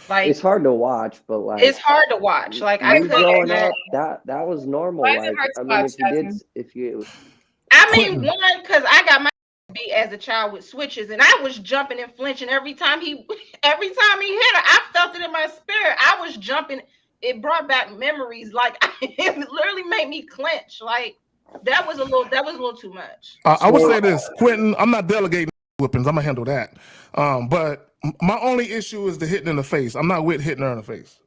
Like It's hard to watch, but it's like hard to watch. Like I me couldn't. growing up, that was normal. Why is it Like, hard I to mean, watch, Jasmine? if you, I mean, Quentin. one, because I got my beat as a child with switches, and I was jumping and flinching every time he, every time he hit her. I felt it in my spirit. I was jumping. It brought back memories. Like it literally made me clench. Like that was a little too much. I would So say this, Quentin. I'm not delegating whippings. I'm gonna handle that. But my only issue is the hitting in the face. I'm not with hitting her in the face.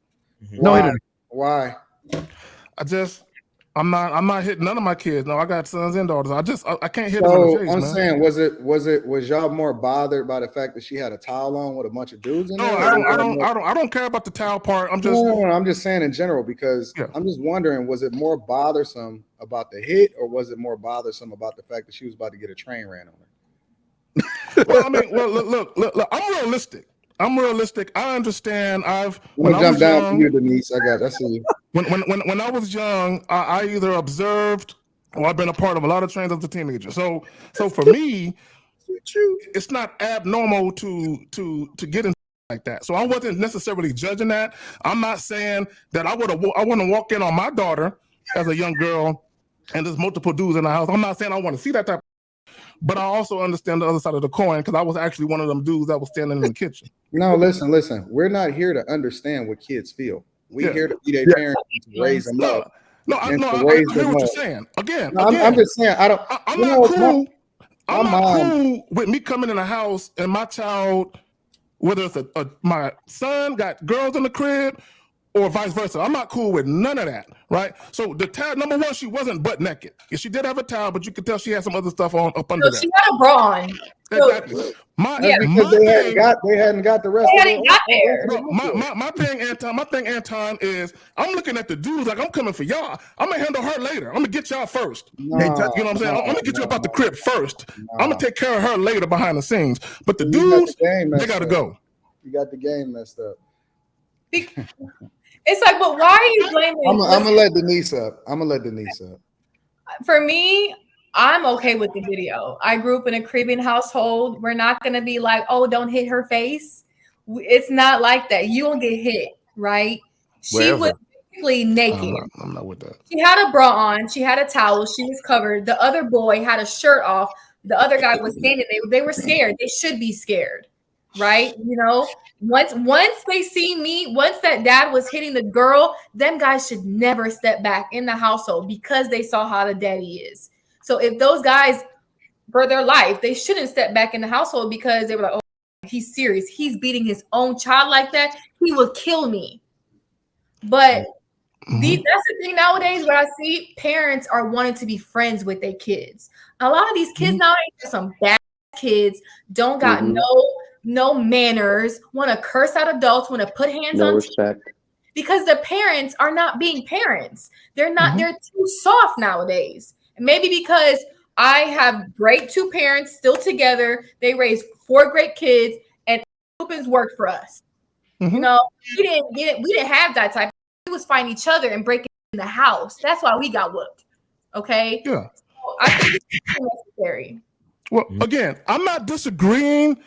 no Why? hitting. Why? I'm not hitting none of my kids. No, I got sons and daughters. I can't hit them in the So face, I'm man. saying, was y'all more bothered by the fact that she had a towel on with a bunch of dudes in No, there? I don't care about the towel part. I'm just No, I'm just saying in general because Yeah. I'm just wondering, was it more bothersome about the hit, or was it more bothersome about the fact that she was about to get a train ran on her? well, I mean, well, look. I'm realistic. I understand. I'm When gonna I jump was down young, for you, Denise. I see you. when I was young, I either observed or I've been a part of a lot of trains as a teenager. So for me, it's not abnormal to get in like that. So I wasn't necessarily judging that. I'm not saying that I want to walk in on my daughter as a young girl and there's multiple dudes in the house. I'm not saying I want to see that type. But I also understand the other side of the coin because I was actually one of them dudes that was standing in the kitchen. No, listen. We're not here to understand what kids feel. We're here to be their parents and to raise them up. I And to hear raise what them you're up. saying. Again, No, I'm just saying. I'm not cool. I'm not mom- cool with me coming in the house and my child, whether it's my son got girls in the crib or vice versa. I'm not cool with none of that, right? So the towel, number one, she wasn't butt naked. Yeah, she did have a towel, but you could tell she had some other stuff on up under So that. she had a bra on. Exactly. Because they hadn't got the rest They of hadn't got there. My thing, Anton, is I'm looking at the dudes like I'm coming for y'all. I'm gonna handle her later. I'm gonna get y'all first. You know what I'm saying? I'm gonna get you up out the crib first. I'm gonna take care of her later behind the scenes. But the dudes, they gotta go. You got the game messed up. It's like, but why are you blaming? I'm gonna let Denise up. For me, I'm okay with the video. I grew up in a Caribbean household. We're not gonna be like, oh, don't hit her face. It's not like that. You don't get hit, right? She was basically naked. I'm not with that. She had a bra on. She had a towel. She was covered. The other boy had a shirt off. The other guy was standing. They were scared. They should be scared, right? You know, once they see me, once that dad was hitting the girl, them guys should never step back in the household because they saw how the daddy is. So if those guys, for their life, they shouldn't step back in the household because they were like, oh, he's serious. He's beating his own child like that. He will kill me. But that's the thing nowadays where I see parents are wanting to be friends with their kids. A lot of these kids nowadays are some bad kids, don't got no manners, want to curse out adults, want to put hands on respect. Because the parents are not being parents. They're not, they're too soft nowadays. Maybe because I have great two parents still together. They raised 4 great kids and opens worked for us. You know, we didn't have that type. We was fighting each other and breaking in the house. That's why we got whooped. Okay. Yeah. So I think it's necessary. Well, again, I'm not disagreeing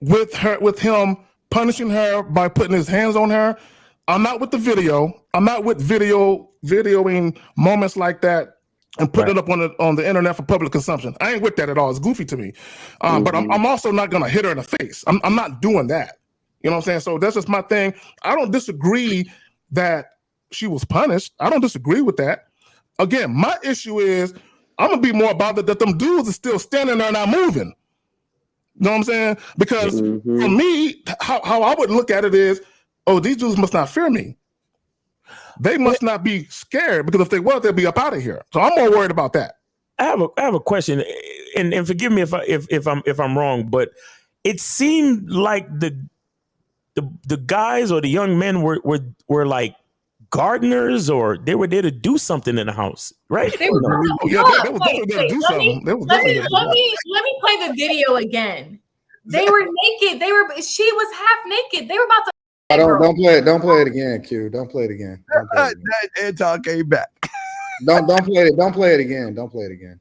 with him punishing her by putting his hands on her. I'm not with the video. I'm not with videoing moments like that and putting it up on the internet for public consumption. I ain't with that at all. It's goofy to me. But I'm also not gonna hit her in the face. I'm not doing that. You know what I'm saying? So that's just my thing. I don't disagree that she was punished. I don't disagree with that. Again, my issue is I'm gonna be more bothered that them dudes are still standing there not moving. You know what I'm saying? Because for me, how I would look at it is, oh, these dudes must not fear me. They must not be scared, because if they were, they'd be up out of here. So I'm more worried about that. I have a question, and forgive me if I'm wrong, but it seemed like the guys or the young men were like gardeners, or they were there to do something in the house, right? They were They was definitely there to do something. Let me play the video again. They were naked. She was half naked. They were about to. Don't play it again, Q. Don't play it again. Anton came back. Don't play it again. Don't play it again.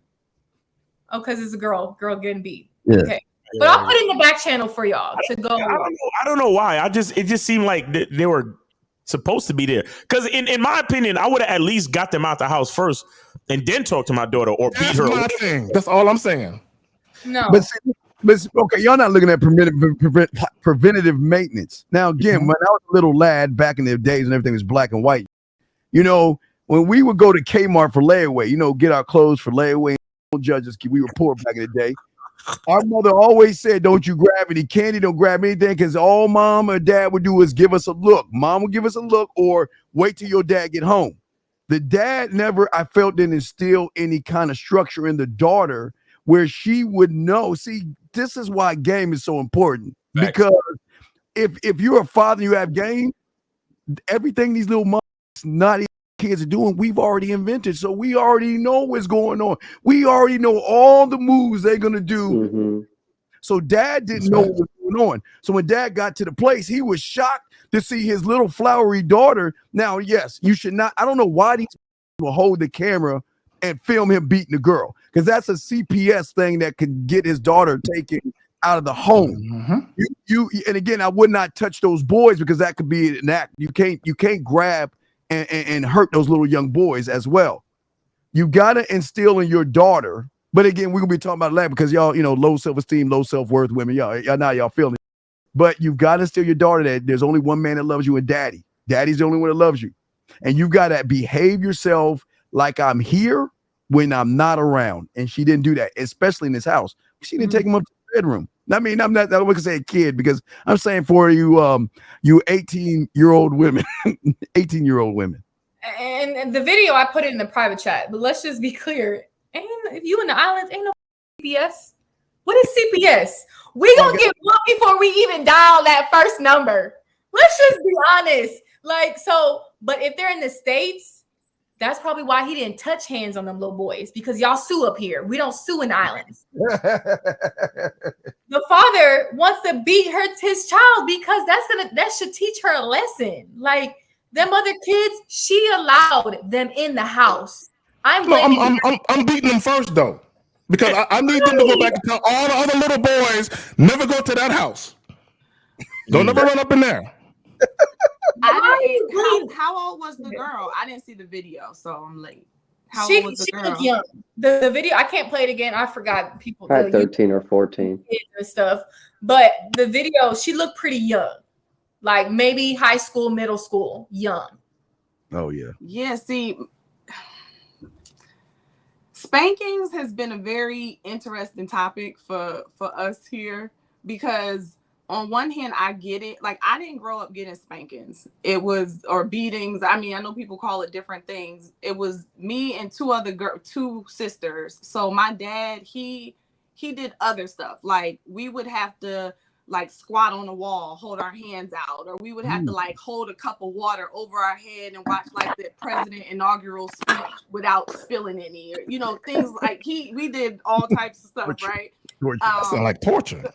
Oh, because it's a girl getting beat. Yeah. Okay. But I'll put it in the back channel for y'all to go. I don't know why. It just seemed like they were supposed to be there. Because in my opinion, I would have at least got them out the house first and then talk to my daughter or beat That's her. my thing. That's all I'm saying. No. But okay, y'all not looking at preventative maintenance. Now, again, when I was a little lad back in the days and everything was black and white, you know, when we would go to Kmart for layaway, you know, get our clothes for layaway, judges, we were poor back in the day. Our mother always said, don't you grab any candy, don't grab anything, because all mom or dad would do is give us a look. Mom would give us a look or wait till your dad get home. The dad never, I felt, didn't instill any kind of structure in the daughter where she would know. See, this is why game is so important. Because if you're a father, you have game, everything these little moms, not even kids are doing, we've already invented. So we already know what's going on. We already know all the moves they're going to do. Mm-hmm. So dad didn't know what was going on. So when dad got to the place, he was shocked to see his little flowery daughter. Now, yes, you should not. I don't know why these people will hold the camera and film him beating the girl, because that's a CPS thing that could get his daughter taken out of the home. Mm-hmm. And again, I would not touch those boys because that could be an act. You can't grab and hurt those little young boys as well. You gotta instill in your daughter. But again, we're gonna be talking about that because y'all, you know, low self-esteem, low self-worth women. Y'all feeling it. But you've got to instill your daughter that there's only one man that loves you, and daddy. Daddy's the only one that loves you. And you gotta behave yourself like I'm here when I'm not around. And she didn't do that, especially in this house. She didn't take him up to the bedroom. I mean, I wouldn't say a kid, because I'm saying for you, you 18-year-old women, 18-year-old women. And the video, I put it in the private chat, but let's just be clear. If you in the islands, ain't no CPS. What is CPS? We gonna get one before we even dial that first number. Let's just be honest. Like, so, but if they're in the States, that's probably why he didn't touch hands on them little boys, because y'all sue up here. We don't sue in the islands. The father wants to beat his child because that should teach her a lesson. Like, them other kids, she allowed them in the house. I'm beating them first though, because I need them to go back and tell all the other little boys never go to that house. Don't never run up in there. How old was the girl? I didn't see the video, so I'm late. How old was the girl? Looked young. The video, I can't play it again. I forgot people. 13 or 14 and stuff. But the video, she looked pretty young, like maybe high school, middle school, young. Oh yeah. Yeah. See, spankings has been a very interesting topic for us here, because on one hand, I get it. Like, I didn't grow up getting spankings. Or beatings. I mean, I know people call it different things. It was me and two sisters. So my dad, he did other stuff. Like, we would have to like squat on the wall, hold our hands out, or we would have to like hold a cup of water over our head and watch like the president inaugural speech without spilling any, or, you know, things like we did all types of stuff, right? That sounds like torture.